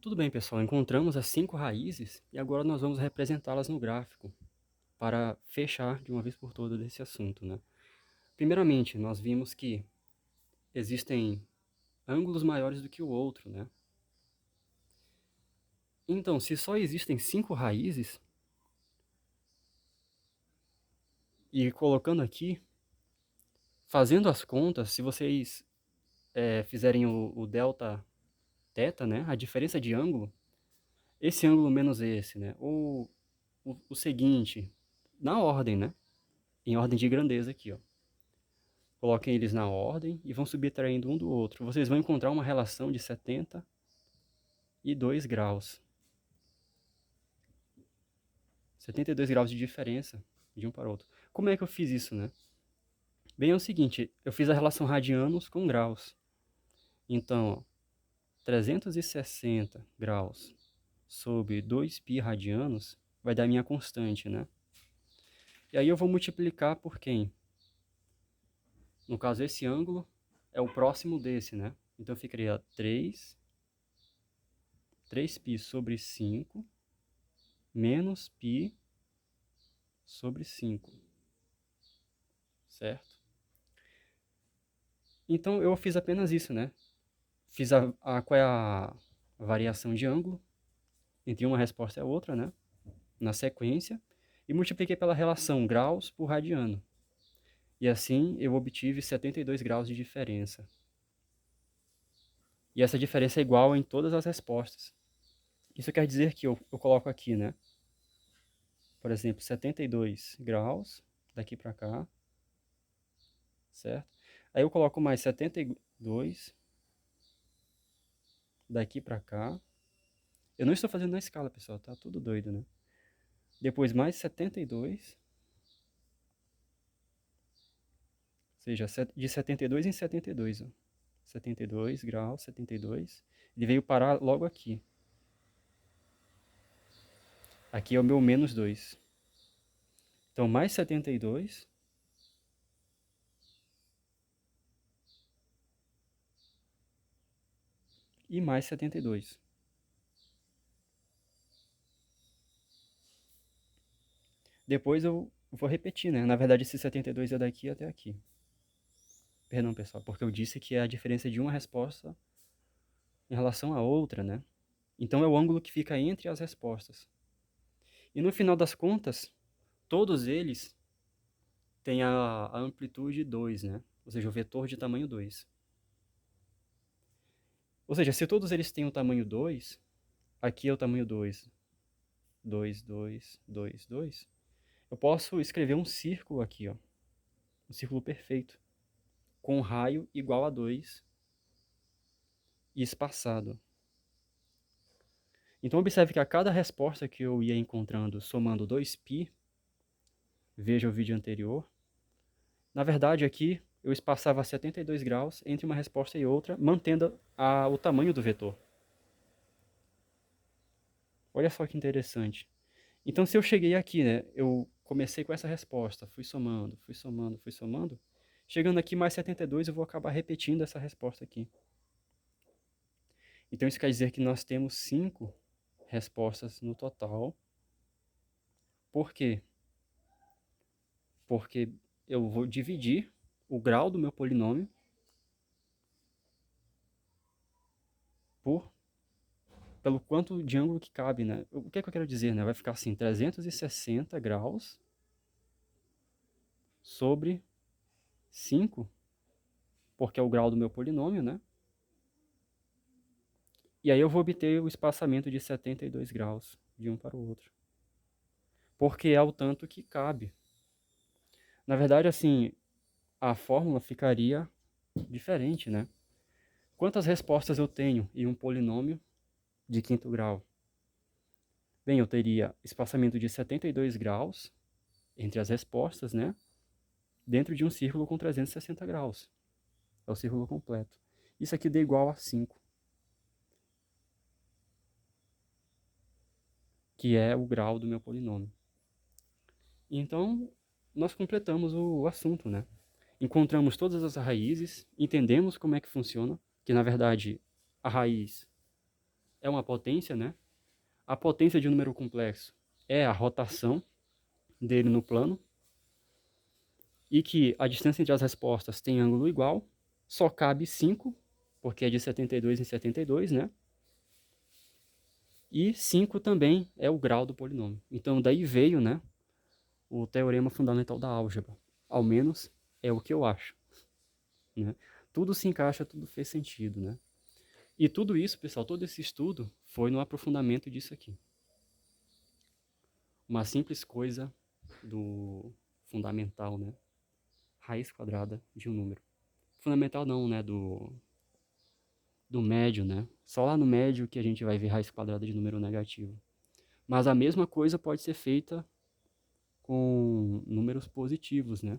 Tudo bem, pessoal, encontramos as 5 raízes e agora nós vamos representá-las no gráfico para fechar de uma vez por todas esse assunto, né? Primeiramente, nós vimos que existem ângulos maiores do que o outro, né? Então, se só existem 5 raízes, e colocando aqui, fazendo as contas, se vocês fizerem o delta θ, né? A diferença de ângulo, esse ângulo menos esse, né? Ou o seguinte, na ordem, né? Em ordem de grandeza aqui, ó. Coloquem eles na ordem e vão subtraindo um do outro. Vocês vão encontrar uma relação de 72 graus. 72 graus de diferença de um para o outro. Como é que eu fiz isso, né? Bem, é o seguinte, eu fiz a relação radianos com graus. Então, ó, 360 graus sobre 2π radianos vai dar minha constante, né? E aí eu vou multiplicar por quem? No caso, esse ângulo é o próximo desse, né? Então ficaria 3π sobre 5 menos π sobre 5, certo? Então eu fiz apenas isso, né? Fiz qual é a variação de ângulo entre uma resposta e a outra, né? Na sequência, e multipliquei pela relação graus por radiano. E assim eu obtive 72 graus de diferença. E essa diferença é igual em todas as respostas. Isso quer dizer que eu coloco aqui, né? Por exemplo, 72 graus daqui para cá, certo? Aí eu coloco mais 72 daqui para cá. Eu não estou fazendo na escala, pessoal, tá tudo doido, né? Depois mais 72, ou seja, de 72 em 72, ó. 72 graus, 72. Ele veio parar logo aqui. Aqui é o meu menos 2. Então, mais 72 e mais 72. Depois eu vou repetir, né? Na verdade, esse 72 é daqui até aqui. Perdão, pessoal, porque eu disse que é a diferença de uma resposta em relação à outra, né? Então, é o ângulo que fica entre as respostas. E no final das contas, todos eles têm a amplitude 2, né? Ou seja, o vetor de tamanho 2. Ou seja, se todos eles têm o tamanho 2, aqui é o tamanho 2, 2, 2, 2, 2, eu posso escrever um círculo aqui, ó, um círculo perfeito, com um raio igual a 2 e espaçado. Então, observe que a cada resposta que eu ia encontrando somando 2π, veja o vídeo anterior, na verdade aqui eu espaçava 72 graus entre uma resposta e outra, mantendo o tamanho do vetor. Olha só que interessante. Então, se eu cheguei aqui, né, eu comecei com essa resposta, fui somando, fui somando, fui somando, chegando aqui mais 72, eu vou acabar repetindo essa resposta aqui. Então, isso quer dizer que nós temos 5 respostas no total. Por quê? Porque eu vou dividir o grau do meu polinômio pelo quanto de ângulo que cabe, né? O que é que eu quero dizer, né? Vai ficar assim, 360 graus sobre 5, porque é o grau do meu polinômio, né? E aí eu vou obter o espaçamento de 72 graus de um para o outro. Porque é o tanto que cabe. Na verdade, assim, a fórmula ficaria diferente, né? Quantas respostas eu tenho em um polinômio de quinto grau? Bem, eu teria espaçamento de 72 graus entre as respostas, né? Dentro de um círculo com 360 graus. É o círculo completo. Isso aqui dá igual a 5, que é o grau do meu polinômio. Então, nós completamos o assunto, né? Encontramos todas as raízes, entendemos como é que funciona, que na verdade a raiz é uma potência, né? A potência de um número complexo é a rotação dele no plano, e que a distância entre as respostas tem ângulo igual, só cabe 5, porque é de 72 em 72, né? E 5 também é o grau do polinômio. Então daí veio, né, o teorema fundamental da álgebra. Ao menos é o que eu acho, né? Tudo se encaixa, tudo fez sentido, né? E tudo isso, pessoal, todo esse estudo foi no aprofundamento disso aqui. Uma simples coisa do fundamental, né? Raiz quadrada de um número. Fundamental não, né? Do médio, né? Só lá no médio que a gente vai ver raiz quadrada de número negativo. Mas a mesma coisa pode ser feita com números positivos, né?